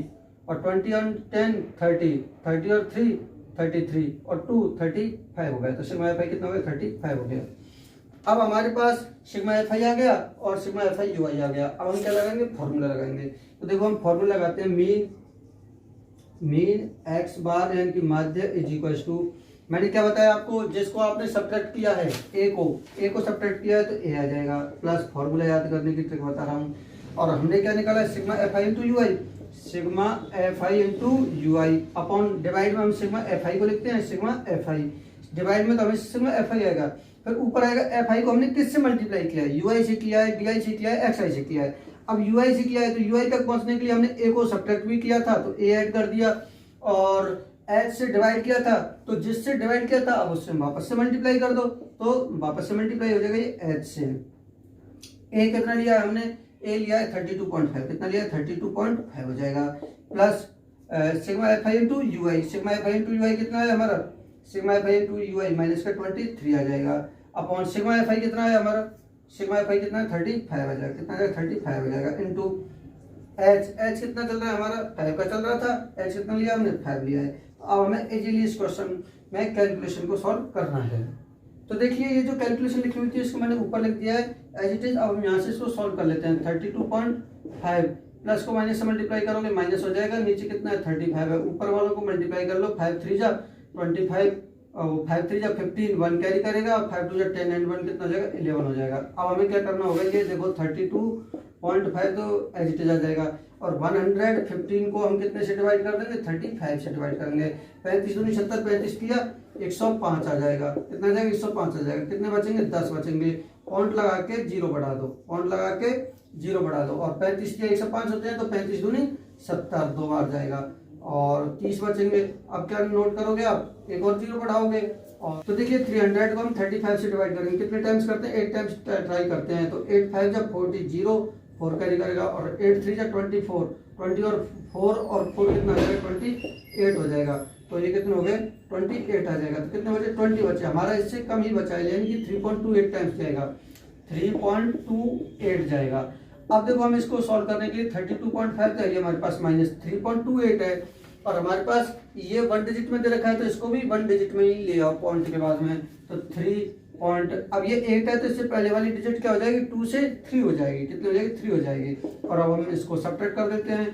और 20 और 10 30, 30 और 3 33 और 2 35 हो गया। तो सिग्मा एफ आई कितना हो गया 35 हो गया। अब हमारे पास सिग्मा एफ आई आ गया और sigma F I you I आ गया। अब हम क्या लगाएंगे, फॉर्मूला लगाएंगे। तो देखो हम फॉर्मूला लगाते हैं, मीन एक्स बार यानी कि माध्य इज इक्वल टू, मैंने क्या बताया आपको, जिसको आपने सब्ट्रैक्ट किया है ए को सब्ट्रैक्ट किया है तो ए आ जाएगा, प्लस फॉर्मूला याद करने की ट्रिक बता रहा हूँ। और हमने क्या निकाला है sigma F I into U I, sigma F I into U I upon divide में हम सिग्मा एफ आई को लिखते हैं, सिग्मा एफ आई डिवाइड में तो हमें सिग्मा एफ आई आएगा, फिर ऊपर आएगा एफ आई को हमने किससे मल्टीप्लाई किया है, यू आई से किया है, डी आई से किया है, एक्स आई से किया है। अब यू आई से किया है तो यू आई तक पहुंचने के लिए हमने ए को सब्ट्रैक्ट भी किया था तो ए ऐड कर दिया, और एच से डिवाइड किया था तो जिससे डिवाइड किया था अब उससे वापस से मल्टीप्लाई कर दो, तो वापस से मल्टीप्लाई हो जाएगा ये एच से। ए कितना लिया हमने, ए लिया है 32.5, कितना लिया है 32.5 हो जाएगा, plus sigma F I into U I, sigma F I into U I कितना है हमारा, sigma F I into U I minus का 23 आ जाएगा, अपॉन सिग्मा एफ आई कितना है हमारा, सिग्मा एफ आई कितना है 35 आ जाएगा, कितना है 35 हो जाएगा, इंटू एच कितना चल रहा है हमारा 5 का चल रहा था, एच कितना लिया हमने 5 लिया है। अब हमें इजीली इस क्वेश्चन में कैलकुलेशन को सॉल्व करना है। तो देखिए ये जो कैलकुलेशन लिखी हुई थी इसको मैंने ऊपर लिख दिया है एज इट इज। अब हम यहाँ से इसको सॉल्व कर लेते हैं। 32.5 प्लस को माइनस से मल्टीप्लाई करोगे माइनस हो जाएगा, नीचे कितना है 35 है, ऊपर वालों को मल्टीप्लाई कर लो, 5 3 जा 25 और 5 3 जा 15, 1 कैरी करेगा, 5 2 जा 10 एंड 1 कितना हो जाएगा 11 हो जाएगा। अब हमें क्या करना होगा, ये देखो 32.5 तो एज इट इज आ जाएगा, और 115 को हम कितने से डिवाइड कर देंगे 35 से डिवाइड करेंगे, 35 दूनी 70, 35 किया 105 आ जाएगा, कितना आ जाएगा 105 आ जाएगा, कितने बचेंगे 10 बचेंगे, पॉइंट लगा के 0 बढ़ा दो, पॉइंट लगा के 0 बढ़ा दो, और 35 किया 105 होते हैं तो 35 दूनी 70 2 बार जाएगा, और 30 बचेंगे। अब क्या नोट करोगे आप, एक और 0 बढ़ाओगे, और तो देखिए 300 को हम 35 से डिवाइड करेंगे, कितने टाइम्स करते हैं 8 टाइम्स ट्राई करते हैं, तो 8 5 जब 40 0 4 कैरी करेगा, और 8 3 जा 24 20 और 4 और 4 कितना हो जाएगा 28 हो जाएगा, तो ये कितने हो गए 28 आ जाएगा, तो कितने बचे 20 बचे, हमारा इससे कम ही बचा है, यानी कि 3.28 टाइम्स जाएगा, 3.28 जाएगा। अब देखो हम इसको सॉल्व करने के लिए 32.5 है, ये हमारे पास माइनस 3.28 है, और हमारे पास ये 1 डिजिट में दे रखा है तो इसको भी 1 डिजिट में ही ले आओ पॉइंट के बाद में, तो 3 पॉइंट, अब ये 8 है तो इससे पहले वाली डिजिट क्या हो जाएगी 2 से 3 हो जाएगी, कितनी हो जाएगी 3 हो जाएगी, और अब हम इसको सब्ट्रैक्ट कर देते हैं,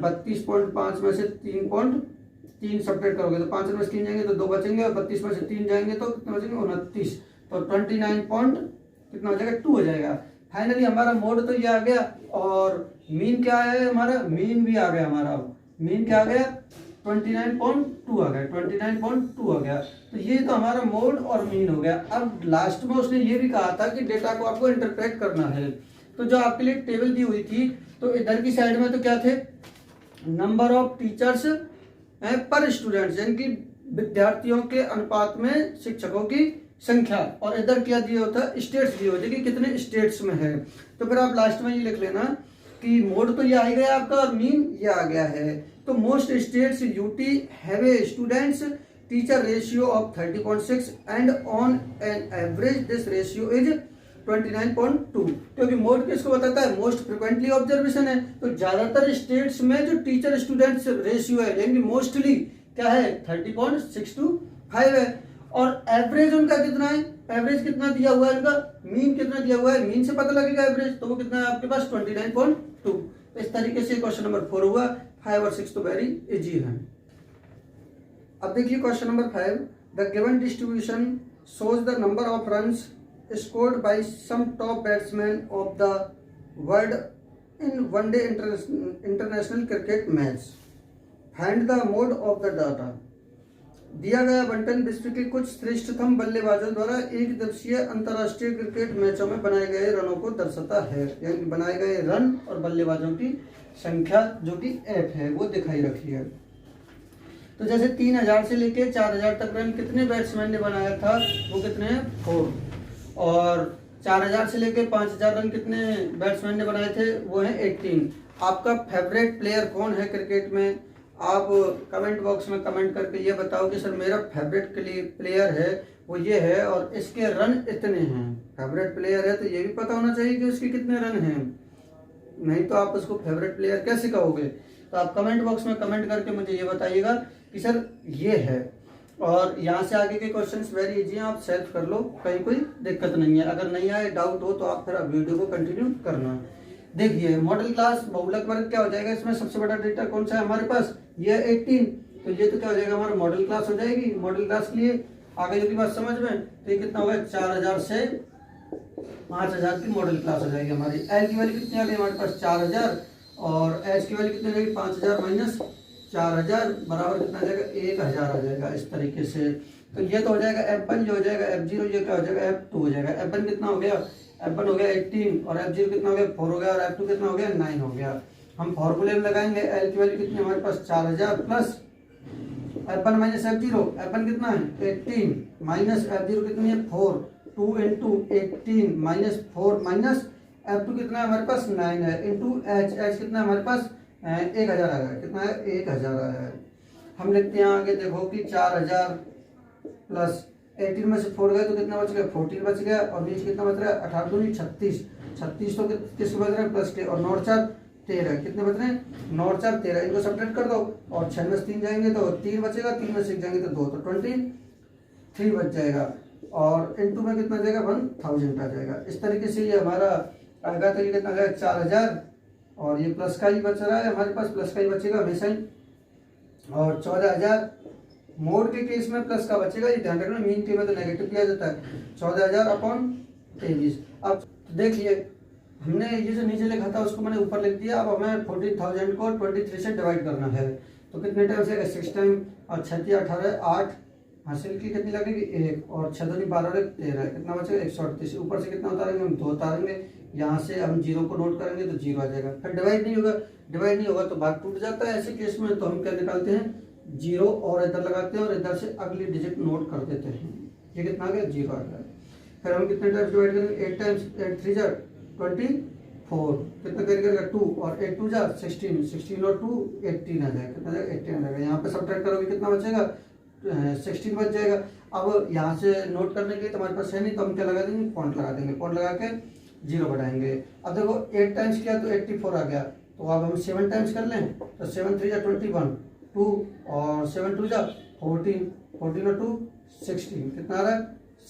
32.5 में से 3.3 सब्ट्रैक्ट करोगे तो 5 में से 3 जाएंगे तो 2 बचेंगे, और 32 में से 3 जाएंगे तो कितने बचेंगे 29, तो 29 पॉइंट कितना हो जाएगा 2 हो जाएगा। फाइनली हमारा मोड तो ये आ गया, और मीन क्या है हमारा, मीन भी आ गया हमारा, मीन क्या आ गया 29.2 आ गया, 29.2 आ गया, तो ये तो हमारा मोड और मीन हो गया। अब लास्ट में उसने ये भी कहा था कि डेटा को आपको इंटरप्रेट करना है, तो जो आपके लिए टेबल दी हुई थी तो इधर की साइड में तो क्या थे, नंबर ऑफ टीचर्स पर स्टूडेंट्स, यानी कि विद्यार्थियों के अनुपात में शिक्षकों की संख्या, और इधर क्या दिया होता है स्टेट्स दिए होते कि कितने स्टेट्स में है, तो फिर आप लास्ट में ये लिख लेना कि मोड तो ये आ ही गया आपका और मीन ये आ गया है। तो most states UT have a students teacher ratio of 30.6 and on an average this ratio is 29.2, क्योंकि मोड किसको बताता है, मोस्ट फ्रिक्वेंटली ऑब्जर्वेशन है, तो ज्यादातर स्टेट्स में जो टीचर स्टूडेंट्स रेशियो है यानी मोस्टली क्या है 30.625 है, और एवरेज उनका कितना है, एवरेज कितना दिया हुआ है इनका, मीन कितना दिया हुआ है, मीन से पता लगेगा एवरेज, तो वो कितना है आपके पास 29.2। इस तरीके से क्वेश्चन नंबर 4 हुआ, 5 और 6 तो वेरी इजी है। अब देखिए question number 5, the given distribution shows the number of runs scored by some top batsman of the world in one day international cricket match, find the mode of the data. दिया गया बंटन विश्व के कुछ श्रेष्ठतम बल्लेबाजों द्वारा एक दिवसीय अंतर्राष्ट्रीय क्रिकेट मैचों में बनाए गए रनों को दर्शाता है, यानी बनाए गए रन और बल्लेबाजों की संख्या जो कि एफ है वो दिखाई रखी है। तो जैसे 3000 से लेके 4000 तक रन कितने बैट्समैन ने बनाया था, वो कितने हैं 4, और 4000 से लेके 5000 रन कितने बैट्समैन ने बनाए थे, वो है 18। आपका फेवरेट प्लेयर कौन है क्रिकेट में, आप कमेंट बॉक्स में कमेंट करके ये बताओ कि सर मेरा फेवरेट प्लेयर है वो ये है और इसके रन इतने हैं। फेवरेट प्लेयर है तो ये भी पता होना चाहिए कि उसके कितने रन हैं, नहीं तो आप उसको फेवरेट प्लेयर कैसे कहोगे। तो आप कमेंट बॉक्स में कमेंट करके मुझे ये बताइएगा कि सर ये है। और यहाँ से आगे के क्वेश्चंस वेरी इजी हैं, आप सेल्फ कर लो, कहीं कोई दिक्कत नहीं है। अगर नहीं आए, डाउट हो तो आप फिर वीडियो को कंटिन्यू करना। देखिए मॉडल क्लास बहुलक वर्ग क्या हो जाएगा, इसमें सबसे बड़ा डेटा कौन सा है हमारे पास, ये 18, तो ये तो क्या हो जाएगा हमारा मॉडल क्लास हो जाएगी। मॉडल क्लास के लिए आगे जो की बात समझ में, तो ये कितना होगा 4000 से 5000 की मॉडल क्लास हो जाएगी हमारी। एल की वैल्यू कितनी आ गई हमारे पास 4000, और एच की वैल्यू कितनी आ जाएगी 5000 माइनस 4000 बराबर कितना आ जाएगा 1000 आ जाएगा इस तरीके से। तो ये तो हो जाएगा F1, जो हो जाएगा F0, ये क्या हो जाएगा F2 हो जाएगा। F1 कितना हो गया, F1 हो गया 18, और F0 कितना हो गया 4 हो गया, और F2 कितना हो गया 9 हो गया। हम फॉर्मूले में लगाएंगे, L की वैल्यू कितनी हमारे पास 4000 plus F1 minus F0, F1 कितना है 18 माइनस F0 कितनी है 4, 2 इंटू 18 माइनस 4 माइनस F2 कितना है हमारे पास 9 है, इंटू H कितना है हमारे पास 1000 आ गया, कितना है 1000 आया है। हम लिखते हैं आगे, देखो कि 4000 प्लस 18 में से 4 गए तो कितना बच गया 14 बच गया, और नीचे कितना बच रहा है 18 दूनी 36, 36 तो किसके बच रहा है प्लस के, और 9 4 13, कितने बच रहे हैं 9 4 13, इनको सब्ट्रैक्ट कर दो, और 6 में से 3 जाएंगे तो 3 बचेगा, 3 में से 1 जाएंगे तो 2, तो 23 बच जाएगा, और इनटू में कितना जाएगा 1000 आ जाएगा। इस तरीके से ये हमारा आएगा। तो ये कितना आ जाएगा 4000, और ये प्लस का ही बच रहा है हमारे पास, प्लस का ही बचेगा हमेशा ही, और 14000 मोड के केस में प्लस का बचेगा, ये ध्यान रखना, मीन के में तो नेगेटिव किया जाता है 14000 अपॉन 23। अब देखिए हमने ये जो नीचे लिखा था उसको मैंने ऊपर लिख दिया। अब हमें 14000 को 23 से डिवाइड करना है, तो कितने टाइम से 6 टाइम, और 6 18 8 हासिल की कितनी लगेगी 1, और 6 दूनी 12 13, कितना बचेगा 138। ऊपर से कितना उतारेंगे हम 2 उतारेंगे, यहाँ से हम 0 को नोट करेंगे तो 0 आ जाएगा। फिर डिवाइड नहीं होगा तो भाग टूट जाता है। ऐसे केस में तो हम क्या निकालते हैं 0, और इधर लगाते हैं और इधर से अगली डिजिट नोट कर देते हैं। ये कितना आ गया 0 आ गया। फिर हम कितने टाइम्स डिवाइड करेंगे 8 टाइम्स 8 3 जा 24, कितना कैरी करेगा 2, और 8 2 जा 16, 16 और 2 18 आ जाएगा, कितना जाएगा 18 आ जाएगा। यहाँ पे सब्ट्रैक्ट करोगे कितना बचेगा 16 बच जाएगा। अब यहाँ से नोट करने के लिए तुम्हारे पास है नहीं, तो हम क्या लगा देंगे पॉइंट लगा देंगे, पॉइंट लगा के 0 बढ़ाएंगे। अब देखो 8 टाइम्स किया तो 84 आ गया, तो अब हम 7 टाइम्स कर लें तो 7 3 जा 21, 2 और 7 2 जा 14, 14 और 2 16, कितना आ रहा है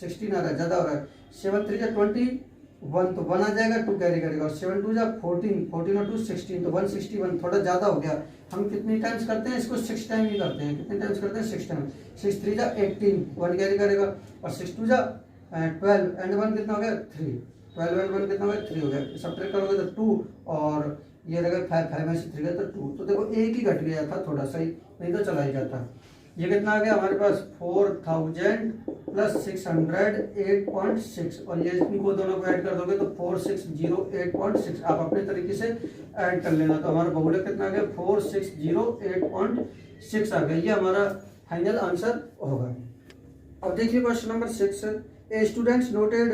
16 आ रहा है, ज़्यादा हो रहा है। 7 3 जा 21, तो 1 आ जाएगा, 2 कैरी करेगा, और 7 2 जा 14, 14 और 2 16, तो 161, थोड़ा ज़्यादा हो गया। हम कितनी टाइम्स करते हैं इसको 6 टाइम ही करते हैं। कितने टाइम्स करते हैं 6 टाइम। 6 3 जा 18, 1 कैरी करेगा, और 6 2 जा 12 एंड 1 कितना हो गया 3, 12 एंड 1 कितना हो गया 3 हो गया। सब्ट्रैक्ट करोगे तो 2, और ये रहेगा 5, 5 में से 3 गया तो 2, तो देखो एक ही घट गया था थोड़ा सा ही, नहीं तो चला ही जाता। ये कितना आ गया हमारे पास 4000 प्लस 608.6, और ये इनको दोनों को ऐड कर दोगे तो 4608.6। आप अपने तरीके से ऐड कर लेना। तो हमारा बहुलक कितना आ गया 4608.6 आ गया। ये हमारा फाइनल आंसर होगा। अब देखिए question number 6, A students noted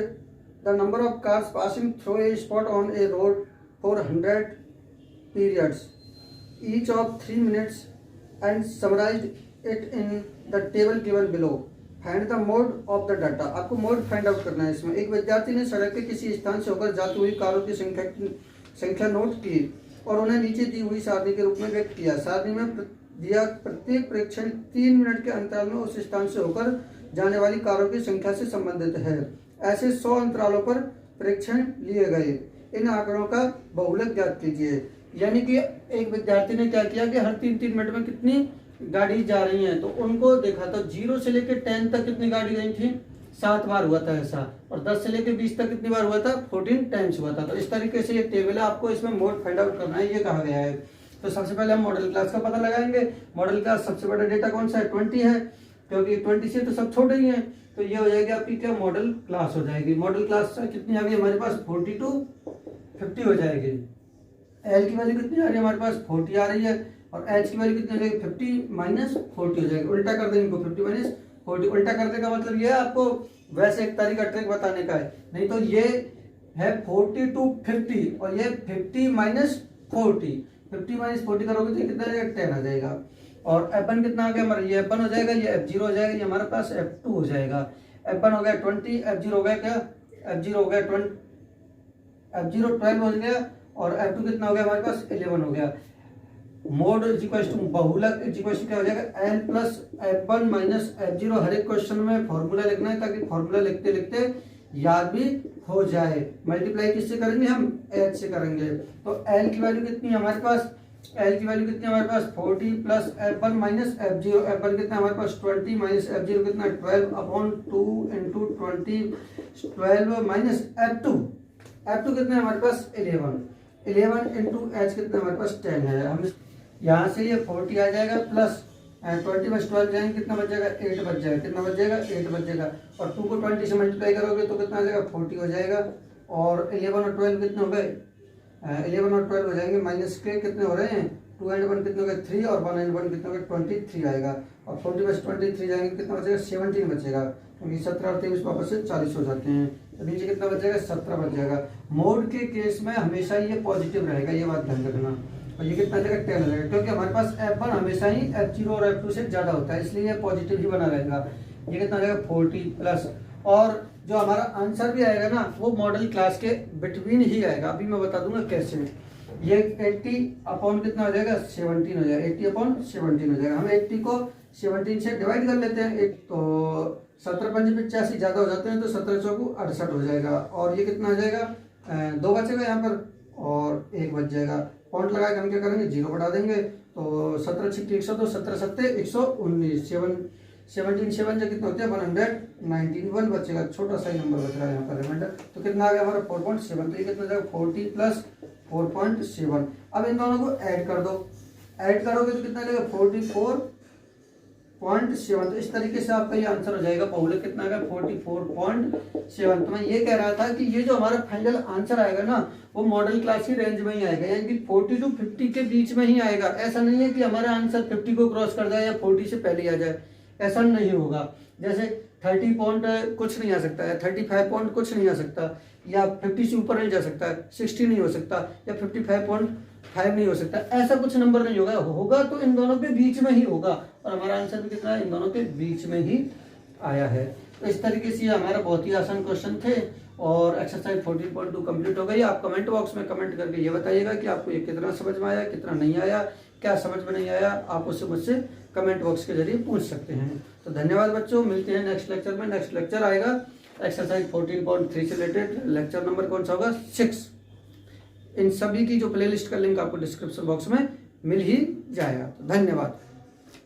the number of cars passing through a spot on A road for 100 periods each of 3 minutes and summarized it in the table given below. Find the mode of the data. आपको mode find out करना है इसमें। एक विद्यार्थी ने सड़क के किसी स्थान से होकर जाती हुई कारों की संख्या नोट की और उन्हें नीचे दी हुई सारणी के रूप में व्यक्त किया। सारणी में दिया प्रत्येक प्रेक्षण 3 मिनट के अंतराल में उस स्थान से होकर जाने वाली कारों की संख्या से संबंधित है। ऐसे 100 अंतरालों पर प्रेक्षण लिए गए। इन आंकड़ों का बहुलक ज्ञात कीजिए। यानी कि एक विद्यार्थी ने क्या किया कि हर 3-3 मिनट में कितनी गाड़ी जा रही हैं, तो उनको देखा तो 0 से लेकर 10 तक कितनी गाड़ी गई थी 7 बार हुआ था ऐसा, और 10 से लेकर 20 तक कितनी बार हुआ था 14 टाइम्स हुआ था। तो इस तरीके से ये टेबल है, आपको इसमें मोड फाइंड आउट करना है, ये कहा गया है। तो सबसे पहले हम मॉडल क्लास का पता लगाएंगे। मॉडल क्लास सबसे बड़ा डेटा कौन सा है 20 है। क्योंकि 20 से तो सब छोटे ही हैं। तो ये हो जाएगी आपकी क्या, मॉडल क्लास हो जाएगी। मॉडल क्लास कितनी आ गई हमारे पास, 40 to 50 हो जाएगी। एल की वैल्यू कितनी आ रही है हमारे पास, 40 आ रही है, और एच की वैल्यू कितनी हो जाएगी, 50 माइनस 40 हो जाएगी। उल्टा कर देंगे इनको, 50 माइनस 40 उल्टा करने का मतलब ये है आपको वैसे एक तरीका ट्रिक बताने का है, नहीं तो ये है 40 to 50 और ये 50 माइनस 40, 50 माइनस 40 करोगे तो कितना आ जाएगा, 10 आ जाएगा। और F1 कितना आ गया हमारा, ये F1 हो जाएगा, ये F0 हो जाएगा, ये हमारे पास F2 हो जाएगा। F1 हो गया 20, F0 हो गया क्या, F0 हो गया 20, F0 12 हो गया, और F2 कितना हो गया हमारे पास, 11 हो गया। मोड इज इक्वल टू बहुलक इज इक्वल टू क्या हो जाएगा, L plus F1 minus F0। हर एक क्वेश्चन में फॉर्मूला लिखना है ताकि फॉर्मूला लिखते लिखते याद भी हो जाए। मल्टीप्लाई किससे करेंगे, हम H से करेंगे। तो L की वैल्यू कितनी है हमारे पास, L की वैल्यू कितनी है हमारे पास, 40 plus F1 minus F0। F1 कितना हमारे पास 20 माइनस F0 कितना 12 अपॉन 2 इंटू 20, 12 माइनस F2 कितना है हमारे पास 11 इंटू H कितना हमारे पास 10 है। हम यहाँ से ये 40 आ जाएगा प्लस 20 में 12 जाएंगे, कितना बच जाएगा, 8 बच जाएगा। कितना बच जाएगा, 8 बच जाएगा। और 2 को 20 से मल्टीप्लाई करोगे तो कितना आ जाएगा, 40 हो जाएगा। और 11 और 12 कितने हो गए, 11 और 12 हो जाएंगे, माइनस के कितने हो रहे हैं, 2 एंड 1 कितने हो गए 3, और 1 एंड 1 कितने हो गए 23 आएगा। और 40 में 23 जाएंगे, कितना बचेगा 17 बचेगा, क्योंकि 17 और 23 वापस से 40 हो जाते हैं। तो नीचे कितना बच जाएगा, 17 बच जाएगा। मोड के केस में हमेशा ये पॉजिटिव रहेगा, ये बात ध्यान रखना। और ये कितना जाएगा, 10 हो जाएगा, क्योंकि हमारे पास F1 हमेशा ही F0 और F2 से ज्यादा होता है, इसलिए ये पॉजिटिव ही बना रहेगा। ये कितना जाएगा 40 प्लस, और जो हमारा आंसर भी आएगा ना वो मॉडल क्लास के बिटवीन ही आएगा। अभी मैं बता दूंगा कैसे। ये 80 अपॉन कितना हो जाएगा, 17 हो जाएगा, 80 अपॉन 17 हो जाएगा। हम 80 को 17 से डिवाइड कर लेते हैं, एक तो 17 पंजे 85 ज्यादा हो जाते हैं, तो 17 चौको 68 हो जाएगा। और ये कितना हो जाएगा, 2 बचेगा यहाँ पर और 1 बच जाएगा। पॉइंट लगा के हम क्या करेंगे, 0 बढ़ा देंगे, तो 17 छिक्की 102, 17 सत्ते 119, 17 7 जो कितना होते हैं 119, 1 बचेगा, छोटा सा ही नंबर बच रहा है यहाँ पर रिमाइंडर। तो कितना आ गया हमारा 4.7, तो ये कितना जाएगा 40 प्लस 4.7। अब इन दोनों को ऐड कर दो, ऐड करोगे तो कितना जाएगा 44.7। तो इस तरीके से आपका ये आंसर हो जाएगा। बहुलक कितना आएगा 44.7। तो मैं ये कह रहा था कि ये जो हमारा फाइनल आंसर आएगा ना वो मॉडल क्लास की रेंज में ही आएगा, यानी कि 40 to 50 के बीच में ही आएगा। ऐसा नहीं है कि हमारा आंसर 50 को क्रॉस कर जाए या 40 से पहले आ जाए, ऐसा नहीं होगा। जैसे 30 पॉइंट कुछ नहीं आ सकता है, 35 पॉइंट कुछ नहीं आ सकता, या 50 से ऊपर नहीं जा सकता है, 60 नहीं हो सकता, या 55.5 नहीं हो सकता। ऐसा कुछ नंबर नहीं होगा, होगा तो इन दोनों के बीच में ही होगा। और हमारा आंसर भी कितना है, इन दोनों के बीच में ही आया है। तो इस तरीके से हमारा बहुत ही आसान क्वेश्चन थे और एक्सरसाइज 14.2 कंप्लीट हो गई। आप कमेंट बॉक्स में कमेंट करके ये बताइएगा कि आपको ये कितना समझ में आया, कितना नहीं आया, क्या समझ में नहीं आया, आप उससे मुझसे कमेंट बॉक्स के जरिए पूछ सकते हैं। तो धन्यवाद बच्चों, मिलते हैं नेक्स्ट लेक्चर में। नेक्स्ट लेक्चर आएगा एक्सरसाइज 14.3 से रिलेटेड, लेक्चर नंबर कौन सा होगा, 6। इन सभी की जो प्लेलिस्ट का लिंक आपको डिस्क्रिप्शन बॉक्स में मिल ही जाएगा। तो धन्यवाद।